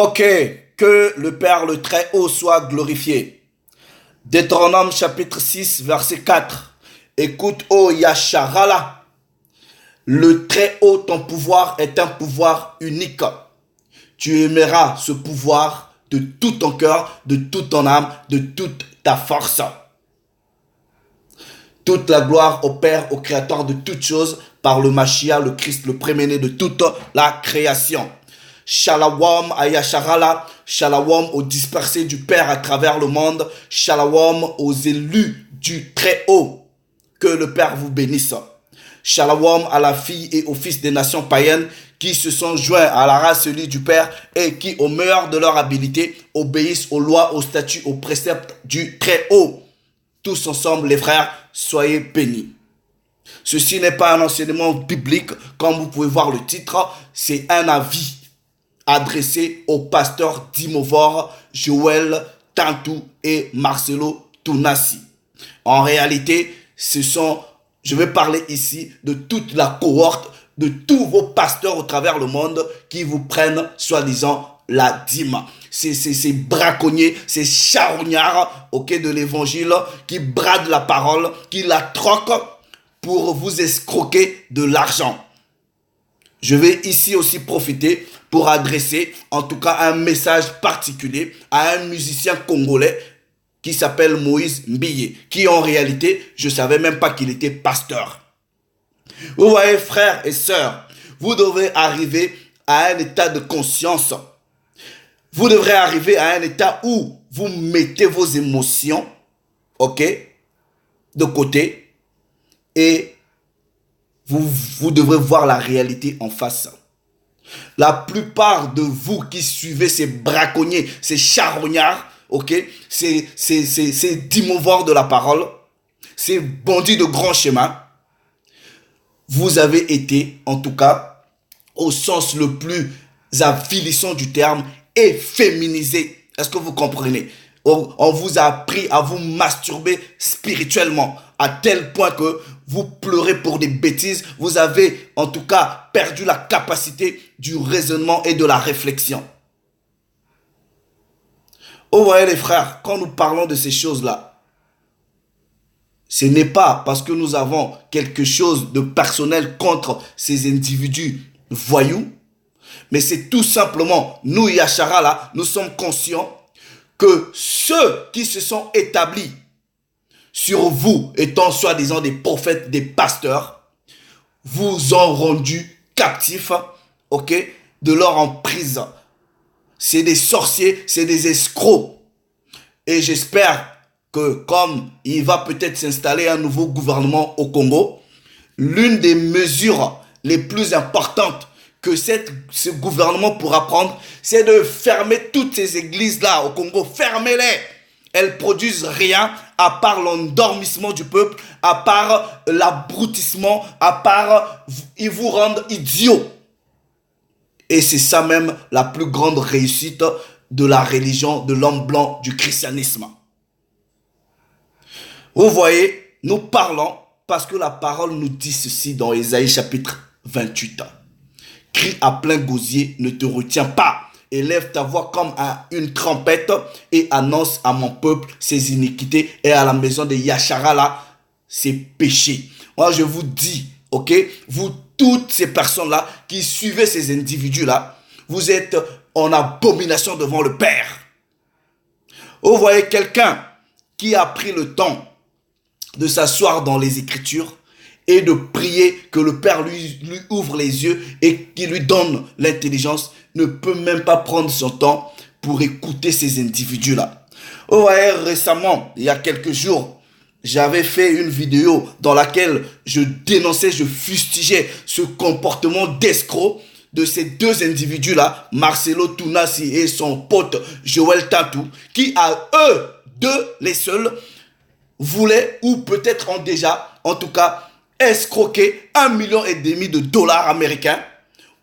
Ok, que le Père le Très-Haut soit glorifié. Deutéronome chapitre 6, verset 4. Écoute, ô Yasharala, le Très-Haut, ton pouvoir est un pouvoir unique. Tu aimeras ce pouvoir de tout ton cœur, de toute ton âme, de toute ta force. Toute la gloire au Père, au Créateur de toutes choses, par le Mashiach, le Christ, le premier-né de toute la création. Shalom à Yasharala, shalom aux dispersés du Père à travers le monde, shalom aux élus du Très-Haut. Que le Père vous bénisse. Shalom à la fille et aux fils des nations païennes qui se sont joints à la race unie du Père et qui, au meilleur de leur habileté, obéissent aux lois, aux statuts, aux préceptes du Très-Haut. Tous ensemble, les frères, soyez bénis. Ceci n'est pas un enseignement biblique, comme vous pouvez voir le titre, c'est un avis adressé aux pasteurs Dimovor, Joël Tantou et Marcelo Tounassi. En réalité, je vais parler ici de toute la cohorte, de tous vos pasteurs au travers le monde qui vous prennent, soi-disant, la dîme. Ces braconniers, ces charognards, de l'évangile, qui bradent la parole, qui la troquent pour vous escroquer de l'argent. Je vais ici aussi profiter pour adresser en tout cas un message particulier à un musicien congolais qui s'appelle Moïse Mbiye, qui en réalité, je ne savais même pas qu'il était pasteur. Vous voyez, frères et sœurs, vous devez arriver à un état de conscience. Vous devrez arriver à un état où vous mettez vos émotions, de côté, et vous devrez voir la réalité en face. La plupart de vous qui suivez ces braconniers, ces charognards, ces dimovores de la parole, ces bandits de grand chemin, vous avez été, en tout cas, au sens le plus avilissant du terme, efféminisé. Est-ce que vous comprenez? On vous a appris à vous masturber spirituellement à tel point que vous pleurez pour des bêtises. Vous avez en tout cas perdu la capacité du raisonnement et de la réflexion. Vous voyez les frères, quand nous parlons de ces choses-là, ce n'est pas parce que nous avons quelque chose de personnel contre ces individus voyous, mais c'est tout simplement, nous Yasharala, nous sommes conscients que ceux qui se sont établis sur vous, étant soi-disant des prophètes, des pasteurs, vous ont rendu captifs, de leur emprise. C'est des sorciers, c'est des escrocs. Et j'espère que comme il va peut-être s'installer un nouveau gouvernement au Congo, l'une des mesures les plus importantes que ce gouvernement pourra prendre, c'est de fermer toutes ces églises-là au Congo. Fermez-les. Elles produisent rien à part l'endormissement du peuple, à part l'abrutissement, à part ils vous rendent idiots. Et c'est ça même la plus grande réussite de la religion de l'homme blanc, du christianisme. Vous voyez, nous parlons parce que la parole nous dit ceci dans Ésaïe chapitre 28. Crie à plein gosier, ne te retiens pas. Élève ta voix comme une trompette et annonce à mon peuple ses iniquités et à la maison de Yasharala ses péchés. Moi, je vous dis, vous toutes ces personnes-là qui suivez ces individus-là, vous êtes en abomination devant le Père. Vous voyez quelqu'un qui a pris le temps de s'asseoir dans les Écritures et de prier que le Père lui ouvre les yeux et qu'il lui donne l'intelligence, ne peut même pas prendre son temps pour écouter ces individus-là. Vous voyez, récemment, il y a quelques jours, j'avais fait une vidéo dans laquelle je dénonçais, je fustigeais ce comportement d'escroc de ces deux individus-là, Marcelo Tounassi et son pote Joël Tantou, qui à eux deux, les seuls, voulaient ou peut-être ont déjà, en tout cas, escroquer 1,5 million de dollars américains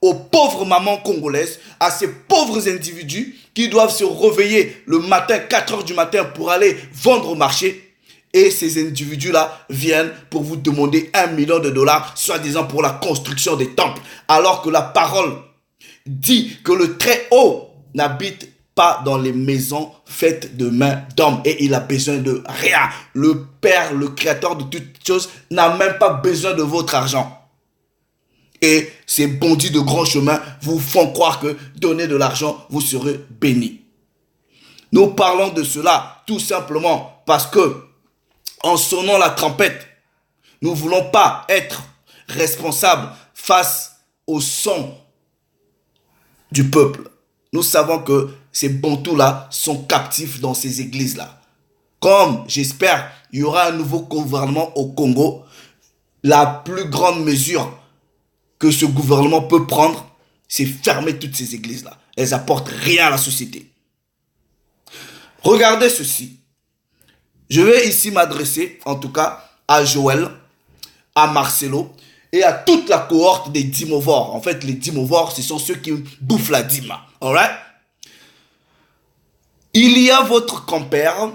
aux pauvres mamans congolaises, à ces pauvres individus qui doivent se réveiller le matin, 4 heures du matin pour aller vendre au marché. Et ces individus-là viennent pour vous demander 1 million de dollars, soi-disant pour la construction des temples. Alors que la parole dit que le Très-Haut n'habite pas dans les maisons faites de mains d'hommes et il a besoin de rien. Le Père, le Créateur de toutes choses, n'a même pas besoin de votre argent. Et ces bandits de grand chemin vous font croire que donner de l'argent, vous serez bénis. Nous parlons de cela tout simplement parce que en sonnant la trompette, nous ne voulons pas être responsables face au son du peuple. Nous savons que ces bantous-là sont captifs dans ces églises-là. Comme j'espère, il y aura un nouveau gouvernement au Congo, la plus grande mesure que ce gouvernement peut prendre, c'est fermer toutes ces églises-là. Elles n'apportent rien à la société. Regardez ceci. Je vais ici m'adresser, en tout cas, à Joël, à Marcelo et à toute la cohorte des dîmovores. En fait, les dîmovores, ce sont ceux qui bouffent la dîme. Alright? Il y a votre compère,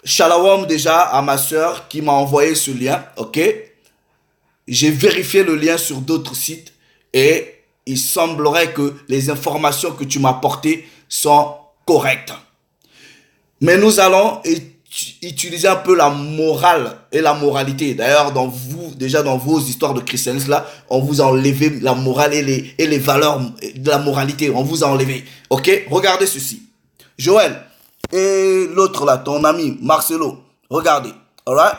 Shalom déjà à ma soeur qui m'a envoyé ce lien, ok? J'ai vérifié le lien sur d'autres sites et il semblerait que les informations que tu m'as apportées sont correctes. Mais nous allons utiliser un peu la morale et la moralité. D'ailleurs, déjà dans vos histoires de christianisme, là, on vous a enlevé la morale et les valeurs de la moralité. On vous a enlevé. Ok? Regardez ceci. Joël et l'autre là, ton ami Marcelo, regardez. Alright?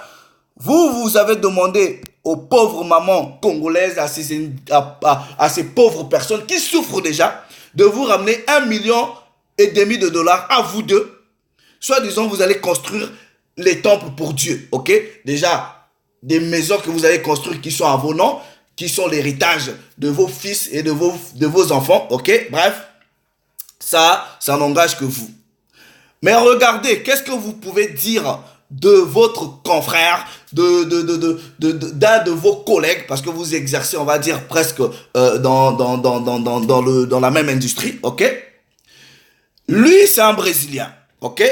Vous avez demandé aux pauvres mamans congolaises, à ces pauvres personnes qui souffrent déjà, de vous ramener 1,5 million de dollars à vous deux. Soit disant, vous allez construire les temples pour Dieu, ok? Déjà, des maisons que vous allez construire qui sont à vos noms, qui sont l'héritage de vos fils et de vos enfants, ok? Bref, ça n'engage que vous. Mais regardez, qu'est-ce que vous pouvez dire de votre confrère, d'un de vos collègues, parce que vous exercez, on va dire, presque dans la même industrie, ok? Lui, c'est un Brésilien, ok?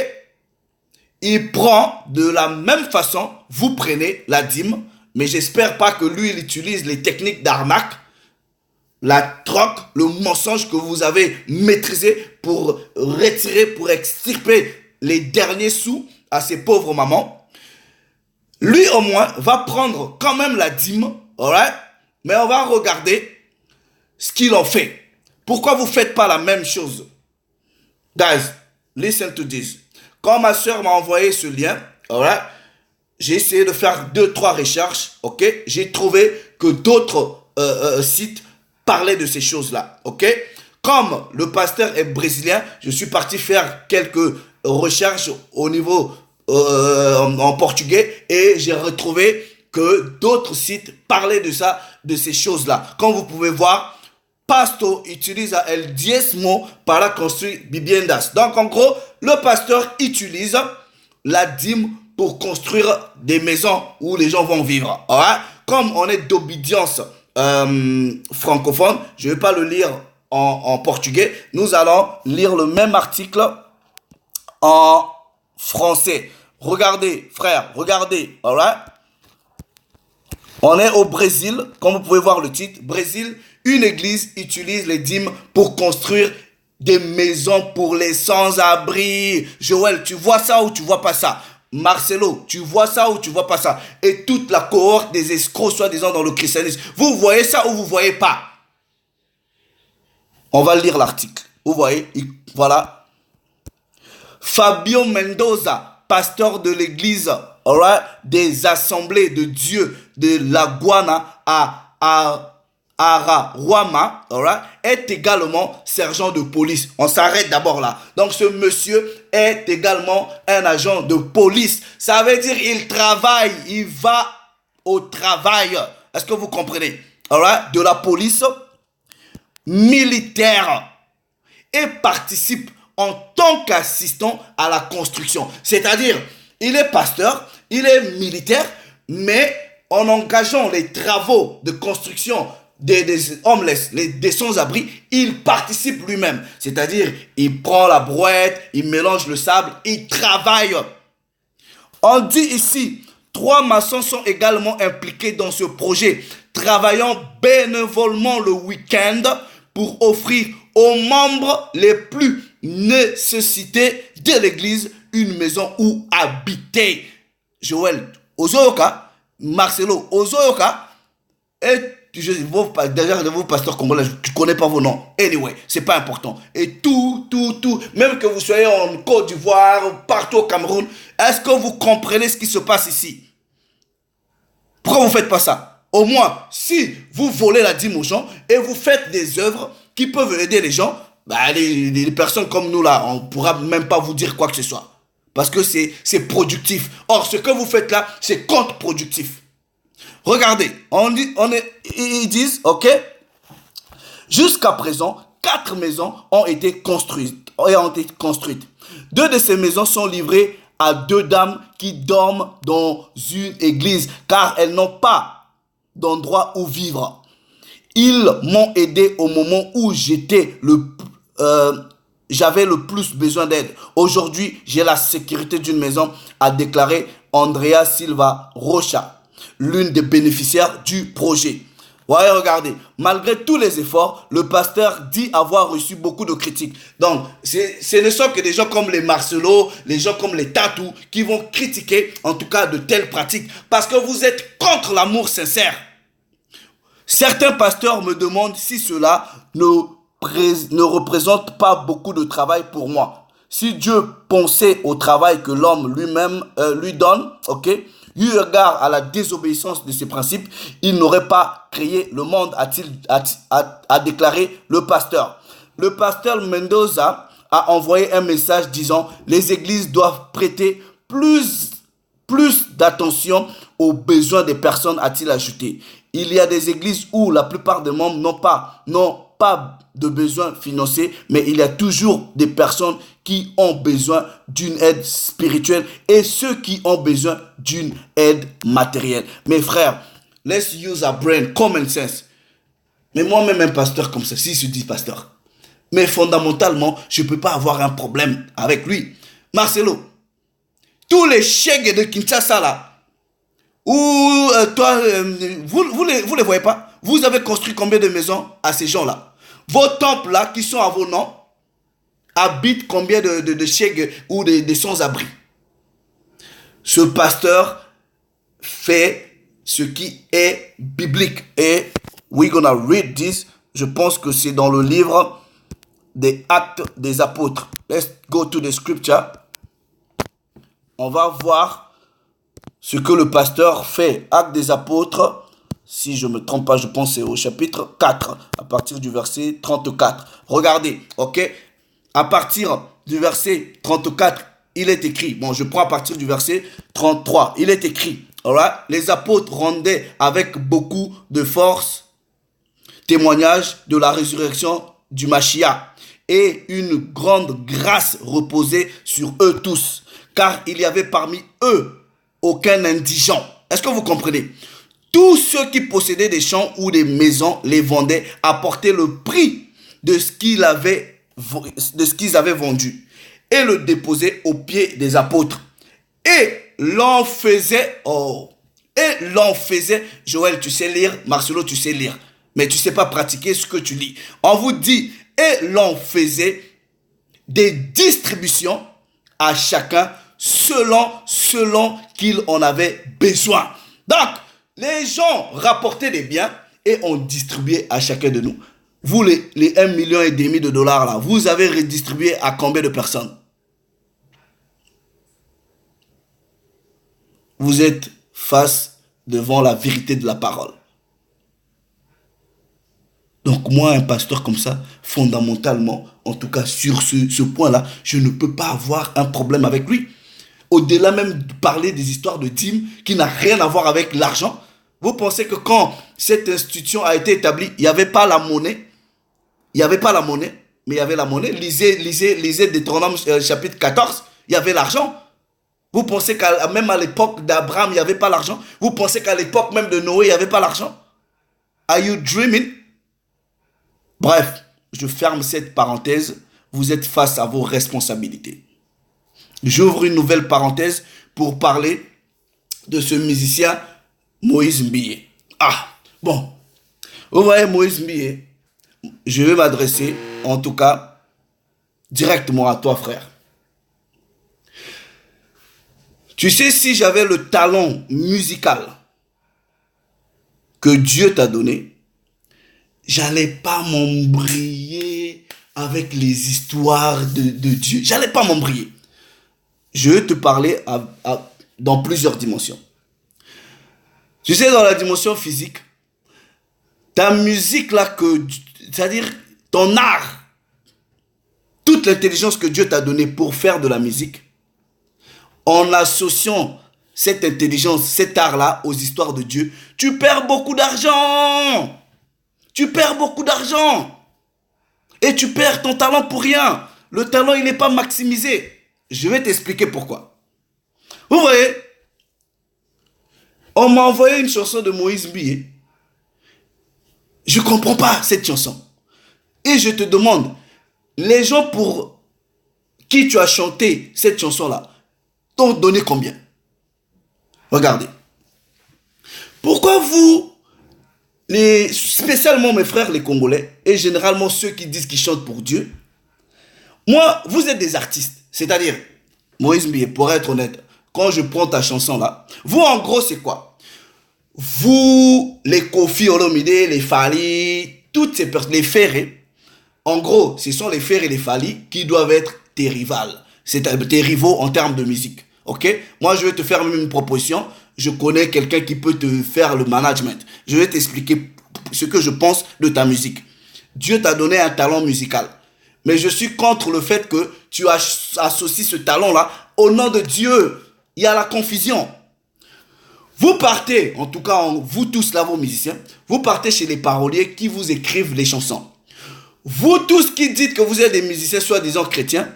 Il prend de la même façon, vous prenez la dîme, mais j'espère pas que lui, il utilise les techniques d'arnaque, la troque, le mensonge que vous avez maîtrisé pour retirer, pour extirper les derniers sous à ces pauvres mamans. Lui, au moins, va prendre quand même la dîme, alright? Mais on va regarder ce qu'il en fait. Pourquoi vous ne faites pas la même chose? Guys, listen to this. Quand ma soeur m'a envoyé ce lien, alright, j'ai essayé de faire 2-3 recherches, ok? J'ai trouvé que d'autres sites parlaient de ces choses-là, ok? Comme le pasteur est brésilien, je suis parti faire quelques recherches au niveau en portugais et j'ai retrouvé que d'autres sites parlaient de ça, de ces choses-là. Comme vous pouvez voir, Pastor utilise el diezmo para construire viviendas. Donc, en gros, le pasteur utilise la dîme pour construire des maisons où les gens vont vivre. Alright? Comme on est d'obédience francophone, je ne vais pas le lire en portugais. Nous allons lire le même article en français. Regardez, frère, regardez. Alright? On est au Brésil, comme vous pouvez voir le titre. Brésil, une église utilise les dîmes pour construire des maisons pour les sans-abri. Joël, tu vois ça ou tu vois pas ça? Marcelo, tu vois ça ou tu vois pas ça? Et toute la cohorte des escrocs, soi-disant dans le christianisme. Vous voyez ça ou vous voyez pas? On va lire l'article. Vous voyez, voilà. Fabio Mendoza, pasteur de l'église, alright, des assemblées de Dieu de la Guana à Araruama, alright, est également sergent de police. On s'arrête d'abord là. Donc ce monsieur est également un agent de police. Ça veut dire il travaille, il va au travail. Est-ce que vous comprenez? Alright, de la police militaire et participe en tant qu'assistant à la construction. C'est-à-dire, il est pasteur, il est militaire, mais en engageant les travaux de construction des homeless, des sans-abri, il participe lui-même. C'est-à-dire, il prend la brouette, il mélange le sable, il travaille. On dit ici, 3 maçons sont également impliqués dans ce projet, travaillant bénévolement le week-end pour offrir aux membres les plus nécessités de l'église une maison où habiter. Joël, Ozoyoka, Marcelo, Ozoyoka, et déjà vos pasteurs congolais, tu connais pas vos noms. Anyway, c'est pas important. Et tout, même que vous soyez en Côte d'Ivoire, partout au Cameroun, est-ce que vous comprenez ce qui se passe ici? Pourquoi vous faites pas ça? Au moins, si vous volez la dîme aux gens et vous faites des œuvres qui peuvent aider les gens, bah les personnes comme nous là, on pourra même pas vous dire quoi que ce soit. Parce que c'est productif. Or, ce que vous faites là, c'est contre-productif. Regardez, ils disent, ok, jusqu'à présent, 4 maisons ont été construites. 2 de ces maisons sont livrées à 2 dames qui dorment dans une église, car elles n'ont pas d'endroit où vivre. Ils m'ont aidé au moment où j'avais le plus besoin d'aide. Aujourd'hui, j'ai la sécurité d'une maison, a déclaré Andrea Silva Rocha, l'une des bénéficiaires du projet. Ouais, regardez, malgré tous les efforts, le pasteur dit avoir reçu beaucoup de critiques. Donc, ce ne sont que des gens comme les Marcelo, les gens comme les Tatou, qui vont critiquer, en tout cas, de telles pratiques, parce que vous êtes contre l'amour sincère. Certains pasteurs me demandent si cela ne représente pas beaucoup de travail pour moi. Si Dieu pensait au travail que l'homme lui-même lui donne, ok, eu égard à la désobéissance de ses principes, il n'aurait pas créé le monde, a déclaré le pasteur. Le pasteur Mendoza a envoyé un message disant « Les églises doivent prêter plus d'attention aux besoins des personnes », a-t-il ajouté. Il y a des églises où la plupart des membres n'ont pas de besoins financiers, mais il y a toujours des personnes qui ont besoin d'une aide spirituelle et ceux qui ont besoin d'une aide matérielle. Mes frères, let's use our brain, common sense. Mais moi-même, un pasteur comme ça, s'il se dit pasteur, mais fondamentalement, je ne peux pas avoir un problème avec lui. Marcelo, tous les chèques de Kinshasa là, ou toi, vous les voyez pas? Vous avez construit combien de maisons à ces gens-là? Vos temples là, qui sont à vos noms, habitent combien de chèques ou de sans-abri? Ce pasteur fait ce qui est biblique. Et we're gonna read this. Je pense que c'est dans le livre des Actes des Apôtres. Let's go to the scripture. On va voir ce que le pasteur fait. Actes des Apôtres, si je ne me trompe pas, je pense que c'est au chapitre 4, à partir du verset 34. Regardez, ok? À partir du verset 34, il est écrit, bon, je prends à partir du verset 33, il est écrit, alright? Les apôtres rendaient avec beaucoup de force témoignage de la résurrection du Mashiach, et une grande grâce reposait sur eux tous, car il y avait parmi eux aucun indigent. Est-ce que vous comprenez? Tous ceux qui possédaient des champs ou des maisons les vendaient, apportaient le prix de ce qu'ils avaient vendu et le déposaient aux pieds des apôtres. Et l'on faisait, Joël, tu sais lire, Marcelo, tu sais lire, mais tu ne sais pas pratiquer ce que tu lis. On vous dit, et l'on faisait des distributions à chacun selon qu'il en avait besoin. Donc, les gens rapportaient des biens et on distribuait à chacun de nous. Vous, les 1,5 million de dollars là, vous avez redistribué à combien de personnes? Vous êtes face devant la vérité de la parole. Donc moi, un pasteur comme ça, fondamentalement, en tout cas sur ce point-là, je ne peux pas avoir un problème avec lui. Au-delà même de parler des histoires de dîmes qui n'a rien à voir avec l'argent, vous pensez que quand cette institution a été établie, il n'y avait pas la monnaie? Il n'y avait pas la monnaie, mais il y avait la monnaie. Lisez Deutéronome chapitre 14, il y avait l'argent. Vous pensez qu'à même à l'époque d'Abraham, il n'y avait pas l'argent? Vous pensez qu'à l'époque même de Noé, il n'y avait pas l'argent? Are you dreaming? Bref, je ferme cette parenthèse. Vous êtes face à vos responsabilités. J'ouvre une nouvelle parenthèse pour parler de ce musicien Moïse Mbiyé. Ah, bon. Vous voyez Moïse Mbiyé, je vais m'adresser en tout cas, directement à toi, frère. Tu sais, si j'avais le talent musical que Dieu t'a donné, j'allais pas m'embrayer avec les histoires de Dieu. J'allais pas m'embrayer. Je vais te parler dans plusieurs dimensions. Tu sais, dans la dimension physique, ta musique là, c'est-à-dire ton art, toute l'intelligence que Dieu t'a donnée pour faire de la musique, en associant cette intelligence, cet art-là aux histoires de Dieu, tu perds beaucoup d'argent. Tu perds beaucoup d'argent. Et tu perds ton talent pour rien. Le talent, il n'est pas maximisé. Je vais t'expliquer pourquoi. Vous voyez, on m'a envoyé une chanson de Moïse Mbié. Je ne comprends pas cette chanson. Et je te demande, les gens pour qui tu as chanté cette chanson-là, t'ont donné combien? Regardez. Pourquoi vous, spécialement mes frères les Congolais, et généralement ceux qui disent qu'ils chantent pour Dieu, moi, vous êtes des artistes. C'est-à-dire, Moïse Mbié, pour être honnête, quand je prends ta chanson-là, vous, en gros, c'est quoi? Vous, les Koffi Olomide, les Fally, toutes ces personnes, les Ferré, en gros, ce sont les Ferré et les Fally qui doivent être tes rivales. C'est-à-dire tes rivaux en termes de musique. Ok? Moi, je vais te faire même une proposition. Je connais quelqu'un qui peut te faire le management. Je vais t'expliquer ce que je pense de ta musique. Dieu t'a donné un talent musical. Mais je suis contre le fait que tu associes ce talent-là au nom de Dieu. Il y a la confusion. Vous partez, en tout cas, vous tous là, vos musiciens, vous partez chez les paroliers qui vous écrivent les chansons. Vous tous qui dites que vous êtes des musiciens soi-disant chrétiens,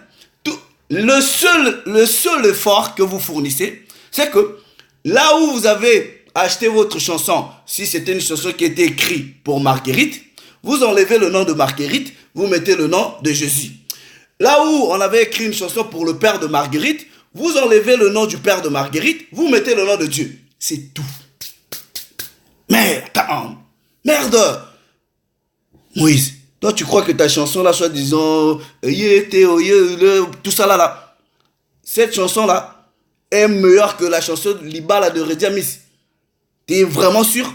le seul effort que vous fournissez, c'est que là où vous avez acheté votre chanson, si c'était une chanson qui était écrite pour Marguerite, vous enlevez le nom de Marguerite, vous mettez le nom de Jésus. Là où on avait écrit une chanson pour le père de Marguerite, vous enlevez le nom du père de Marguerite, vous mettez le nom de Dieu. C'est tout. Merde. Moïse, toi tu crois que ta chanson là, soit disant tout ça là, cette chanson là est meilleure que la chanson Libala de Rediamis. T'es vraiment sûr?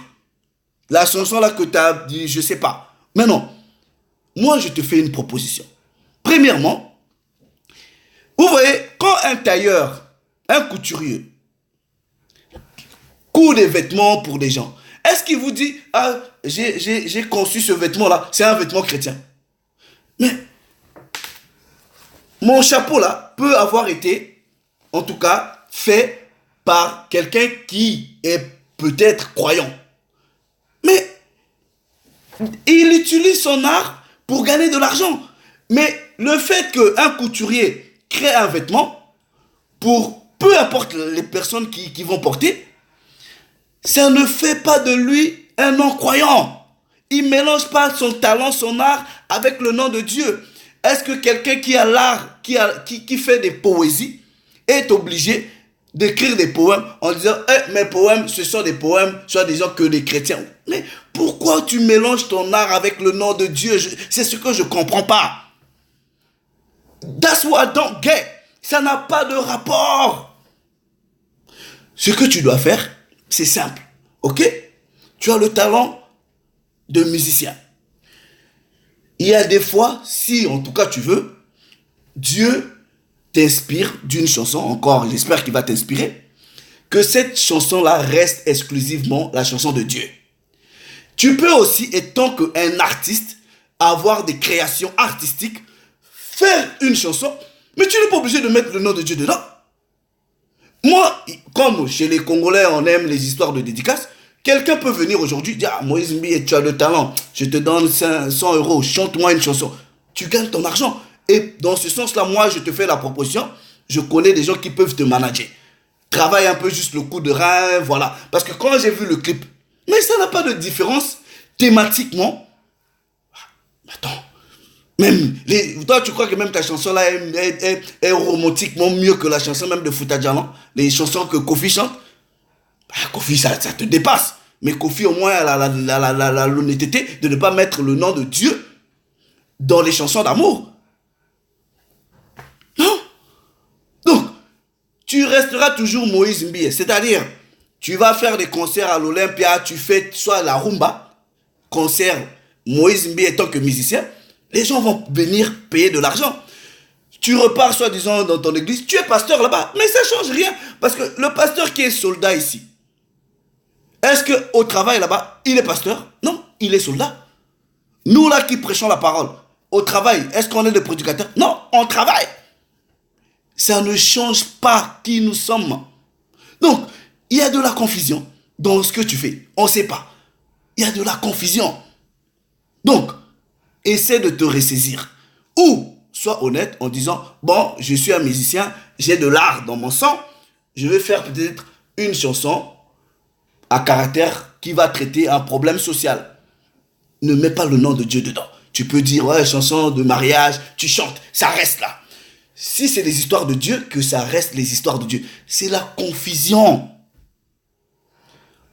La chanson là que t'as dit, je sais pas. Mais non. Moi je te fais une proposition. Premièrement, vous voyez, quand un tailleur, un couturier, coud des vêtements pour des gens, est-ce qu'il vous dit, ah, j'ai conçu ce vêtement-là, c'est un vêtement chrétien? Mais mon chapeau là peut avoir été, en tout cas, fait par quelqu'un qui est peut-être croyant. Mais il utilise son art pour gagner de l'argent. Mais le fait qu'un couturier crée un vêtement, pour peu importe les personnes qui vont porter, ça ne fait pas de lui un non-croyant. Il ne mélange pas son talent, son art avec le nom de Dieu. Est-ce que quelqu'un qui a l'art, qui fait des poésies, est obligé d'écrire des poèmes en disant mes poèmes, ce sont des poèmes, soit disant que des chrétiens? Mais pourquoi tu mélanges ton art avec le nom de Dieu? C'est ce que je ne comprends pas. That's what I don't get. Ça n'a pas de rapport. Ce que tu dois faire, c'est simple. Ok? Tu as le talent de musicien. Il y a des fois, si en tout cas tu veux, Dieu t'inspire d'une chanson, encore j'espère qu'il va t'inspirer, que cette chanson-là reste exclusivement la chanson de Dieu. Tu peux aussi, étant qu'un artiste, avoir des créations artistiques, faire une chanson, mais tu n'es pas obligé de mettre le nom de Dieu dedans. Moi, comme chez les Congolais, on aime les histoires de dédicaces, quelqu'un peut venir aujourd'hui dire, ah, Moïse Mbié, tu as le talent, je te donne 100 €, chante-moi une chanson. Tu gagnes ton argent. Et dans ce sens-là, moi, je te fais la proposition, je connais des gens qui peuvent te manager. Travaille un peu juste le coup de rein, voilà. Parce que quand j'ai vu le clip, mais ça n'a pas de différence thématiquement. Attends. Même toi, tu crois que même ta chanson là est romantiquement mieux que la chanson même de Fouta Djalan, les chansons que Kofi chante? Bah, Kofi, ça te dépasse. Mais Kofi, au moins, a l'honnêteté de ne pas mettre le nom de Dieu dans les chansons d'amour. Non. Donc, tu resteras toujours Moïse Mbie. C'est-à-dire, tu vas faire des concerts à l'Olympia, tu fais soit la rumba, concert Moïse Mbie étant que musicien, les gens vont venir payer de l'argent. Tu repars soi-disant dans ton église, tu es pasteur là-bas, mais ça ne change rien. Parce que le pasteur qui est soldat ici, est-ce qu'au travail là-bas, il est pasteur? Non, il est soldat. Nous là qui prêchons la parole, au travail, est-ce qu'on est des prédicateurs? Non, on travaille. Ça ne change pas qui nous sommes. Donc, il y a de la confusion dans ce que tu fais. On ne sait pas. Il y a de la confusion. Donc, essaie de te ressaisir. Ou, sois honnête en disant, bon, je suis un musicien, j'ai de l'art dans mon sang, je vais faire peut-être une chanson à caractère qui va traiter un problème social. Ne mets pas le nom de Dieu dedans. Tu peux dire, ouais, chanson de mariage, tu chantes, ça reste là. Si c'est des histoires de Dieu, que ça reste les histoires de Dieu. C'est la confusion.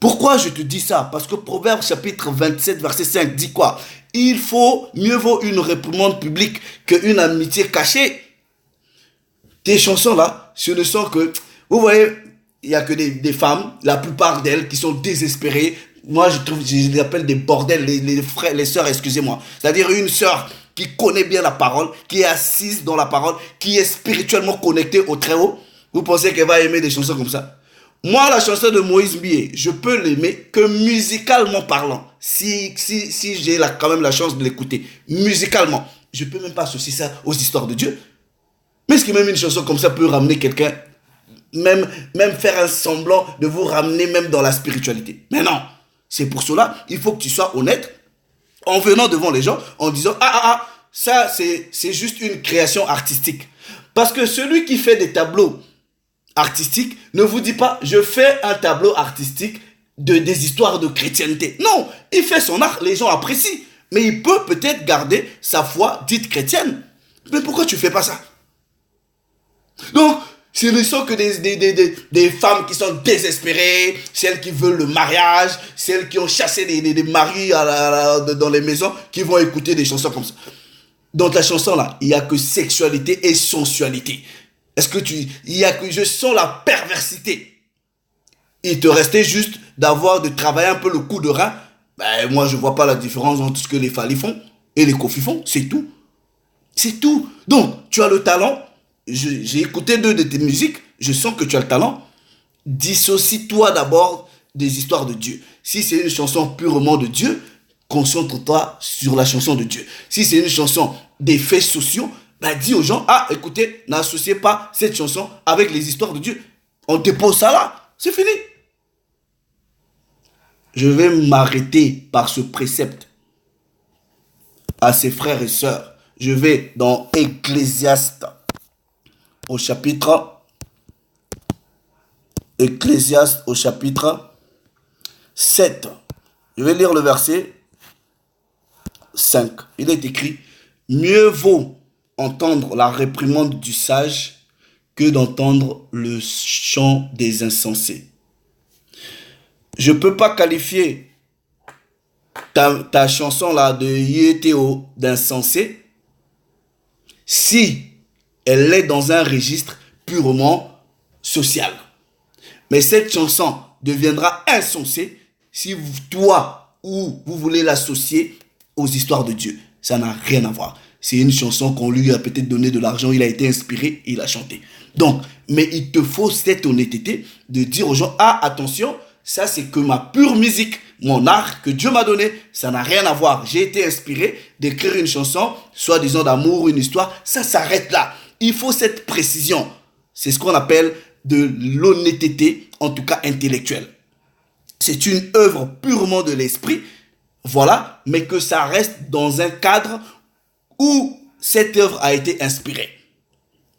Pourquoi je te dis ça? Parce que Proverbe chapitre 27, verset 5 dit quoi? Mieux vaut une réprimande publique qu'une amitié cachée. Tes chansons là, ce ne sont que... Vous voyez, il n'y a que des femmes, la plupart d'elles, qui sont désespérées. Moi, je les appelle des bordels, les frères, les sœurs, excusez-moi. C'est-à-dire une sœur qui connaît bien la parole, qui est assise dans la parole, qui est spirituellement connectée au Très-Haut. Vous pensez qu'elle va aimer des chansons comme ça? Moi, la chanson de Moïse Mbie, je peux l'aimer que musicalement parlant. Si j'ai quand même la chance de l'écouter, musicalement. Je ne peux même pas associer ça aux histoires de Dieu. Mais est-ce que même une chanson comme ça peut ramener quelqu'un, même faire un semblant de vous ramener même dans la spiritualité? Mais non. C'est pour cela, il faut que tu sois honnête en venant devant les gens, en disant, ça c'est juste une création artistique. Parce que celui qui fait des tableaux artistiques ne vous dit pas, je fais un tableau artistique des histoires de chrétienté. Non, il fait son art, les gens apprécient. Mais il peut peut-être garder sa foi dite chrétienne. Mais pourquoi tu ne fais pas ça? Donc, ce ne sont que des femmes qui sont désespérées, celles qui veulent le mariage, celles qui ont chassé des maris dans les maisons, qui vont écouter des chansons comme ça. Dans ta chanson là, il n'y a que sexualité et sensualité. Je sens la perversité. Il te restait juste de travailler un peu le coup de rein. Ben, moi, je ne vois pas la différence entre ce que les Fali font et les Kofi font. C'est tout. C'est tout. Donc, tu as le talent. J'ai écouté 2 de tes musiques. Je sens que tu as le talent. Dissocie-toi d'abord des histoires de Dieu. Si c'est une chanson purement de Dieu, concentre-toi sur la chanson de Dieu. Si c'est une chanson des faits sociaux, ben dis aux gens, écoutez, n'associez pas cette chanson avec les histoires de Dieu. On dépose ça là. C'est fini. Je vais m'arrêter par ce précepte à ses frères et sœurs. Je vais dans Ecclésiaste au chapitre 7. Je vais lire le verset 5. Il est écrit, mieux vaut entendre la réprimande du sage que d'entendre le chant des insensés. Je ne peux pas qualifier ta chanson là de Yétéo d'insensé si elle est dans un registre purement social. Mais cette chanson deviendra insensée si toi ou vous voulez l'associer aux histoires de Dieu. Ça n'a rien à voir. C'est une chanson qu'on lui a peut-être donné de l'argent, il a été inspiré, il a chanté. Donc, mais il te faut cette honnêteté de dire aux gens, attention, ça c'est que ma pure musique, mon art que Dieu m'a donné, ça n'a rien à voir. J'ai été inspiré d'écrire une chanson, soi-disant d'amour, une histoire, ça s'arrête là. Il faut cette précision. C'est ce qu'on appelle de l'honnêteté, en tout cas intellectuelle. C'est une œuvre purement de l'esprit, voilà, mais que ça reste dans un cadre où cette œuvre a été inspirée.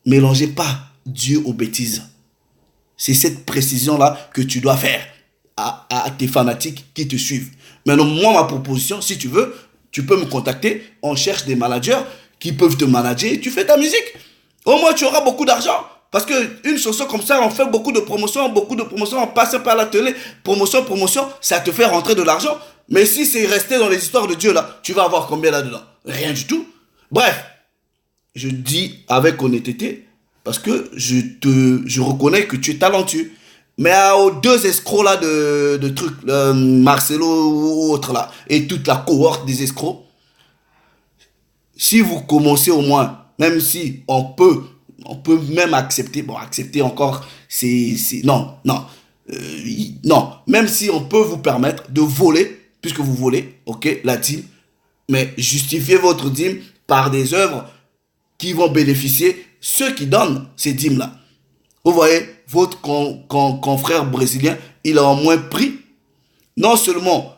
Mélangez pas Dieu aux bêtises. C'est cette précision-là que tu dois faire à tes fanatiques qui te suivent. Maintenant, moi, ma proposition, si tu veux, tu peux me contacter. On cherche des managers qui peuvent te manager et tu fais ta musique. Au moins, tu auras beaucoup d'argent. Parce qu'une chanson comme ça, on fait beaucoup de promotions, on passe par la télé, promotion, ça te fait rentrer de l'argent. Mais si c'est resté dans les histoires de Dieu, là, tu vas avoir combien là-dedans? Rien du tout. Bref, je dis avec honnêteté, parce que je reconnais que tu es talentueux. Mais aux deux escrocs là de trucs, Marcelo ou autre là, et toute la cohorte des escrocs, si vous commencez au moins, même si on peut même accepter, bon, accepter encore, non, non, non, même si on peut vous permettre de voler, puisque vous volez, ok, la dîme, mais justifiez votre dîme par des œuvres qui vont bénéficier ceux qui donnent ces dîmes-là. Vous voyez, votre confrère brésilien, il a au moins pris, non seulement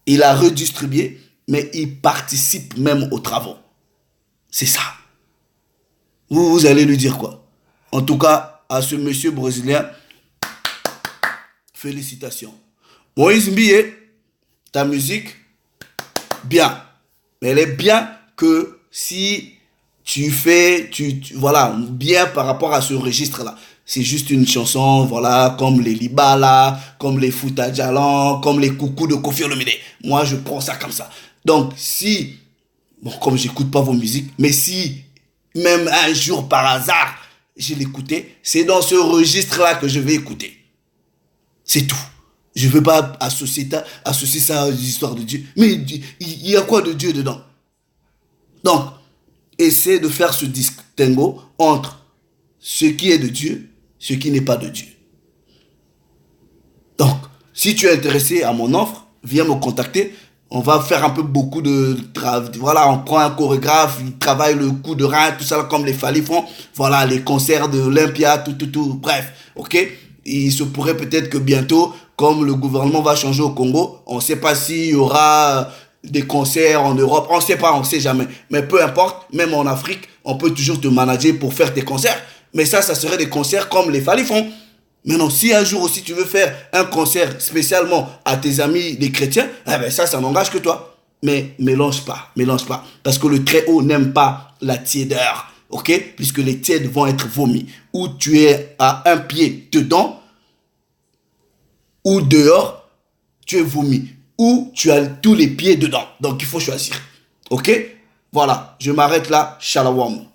il a redistribué, mais il participe même aux travaux. C'est ça. Vous allez lui dire quoi? En tout cas, à ce monsieur brésilien, félicitations. Moïse Mbié, ta musique, bien. Mais elle est bien que si tu fais, voilà, bien par rapport à ce registre-là. C'est juste une chanson, voilà, comme les Libala, comme les Fouta Djalan, comme les Coucous de Koffi Olomide. Moi, je prends ça comme ça. Donc, si, bon, comme j'écoute pas vos musiques, mais si, même un jour par hasard, je l'écoutais, c'est dans ce registre-là que je vais écouter. C'est tout. Je ne veux pas associer ça à l'histoire de Dieu. Mais il y a quoi de Dieu dedans? Donc, essaie de faire ce distinguo entre ce qui est de Dieu, ce qui n'est pas de Dieu. Donc, si tu es intéressé à mon offre, viens me contacter. On va faire un peu beaucoup de travail. Voilà, on prend un chorégraphe, il travaille le coup de rein, tout ça comme les Fally font. Voilà, les concerts de Olympia, tout. Bref, ok? Il se pourrait peut-être que bientôt, comme le gouvernement va changer au Congo, on ne sait pas s'il y aura des concerts en Europe. On ne sait pas, on ne sait jamais. Mais peu importe, même en Afrique, on peut toujours te manager pour faire tes concerts. Mais ça serait des concerts comme les Fally font. Maintenant, si un jour aussi tu veux faire un concert spécialement à tes amis les chrétiens, eh ben ça n'engage que toi. Mais mélange pas. Parce que le Très-Haut n'aime pas la tiédeur, ok? Puisque les tièdes vont être vomis. Ou tu es à un pied dedans, ou dehors, tu es vomi. Ou tu as tous les pieds dedans. Donc il faut choisir, ok? Voilà, je m'arrête là. Shalom.